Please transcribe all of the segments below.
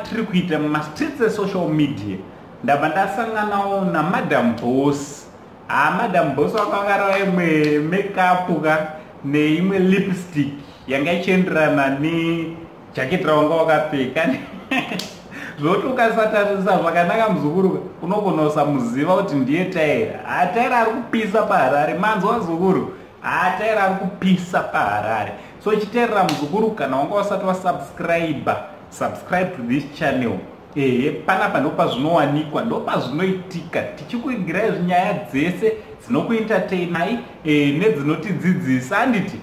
tiri kuita mumastreets esocial media ndabva ndasanganawo namadam boss. Madam boss wakangarawo imwe makeup ka neimwe lipstick yanga ichienderana nejaketi rawanga wakapfeka. Zvoti ukasatarisa zvakanaka muzukuru unogona kusamuziva kuti ndiye Taira. Taira ari kupisa paHarare. Manzwa zukuru? Taira ari kupisa paHarare. So chiteerera muzukuru, kana wanga usati subscribe to this channel. Panapa ndo pazvinowanikwa, ndo pazvinoitika. Tichikuigirai zvinyaya dzese dzinokuentertainai nedzinotidzidzisa handiti.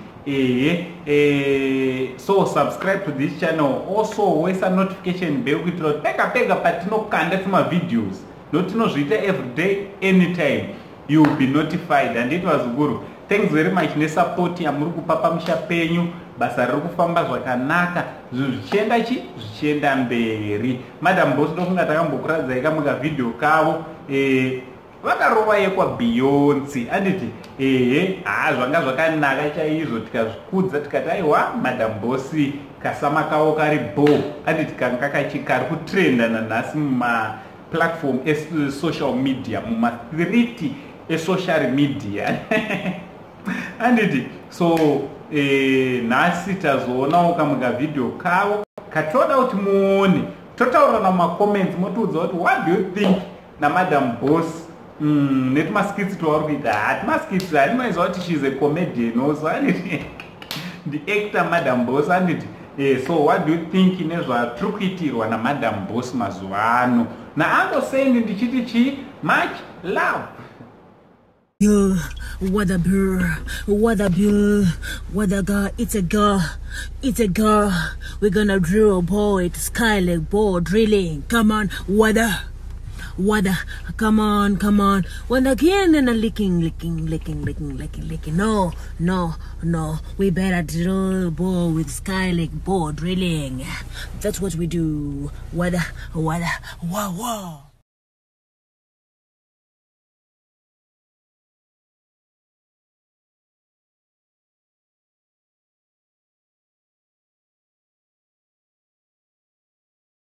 So subscribe to this channel. Also wait a notification bell kuitira kuti pega patinokanda tuma videos notinozviita every day anytime you will be notified. And it was guru. Thanks very much nesupport yamuri kupa pamusha penyu. Basa riri kufamba zvakanaka, zvichienda mberi. Madam boss ndofunga takambokuradzai kamwe kavidhio kavo vakarova yekwa Beyonce handiti zvanga zvakanaka chaizvo, tikazvikudza tikati aiwa Madam Boss kasama kavo kari bo handiti kanga kari kutrenda nanhasi muma platform social media, muma street social media handiti. So nhasi tazoonawo kamwe kavidhio kavo katoda kuti muone, totaurana mumacomments motiudza kuti what do you think naMadam Boss netmaskits twauri kuita. Hatimaskits handimaiziva kuti she's a comedian also handiti the actor Madam Boss handiti. So what do you think nezvatiri kuitirwa naMadam Boss mazuva ano? Naangosendi ndichiti chi much love. Yo, what a girl, what a girl, what a girl, it's a girl, it's a girl. We're gonna drill a boy, it's sky like ball drilling. Come on, what a, come on. When again and a licking. No. We better drill a ball with sky like ball drilling. That's what we do. What a, wow.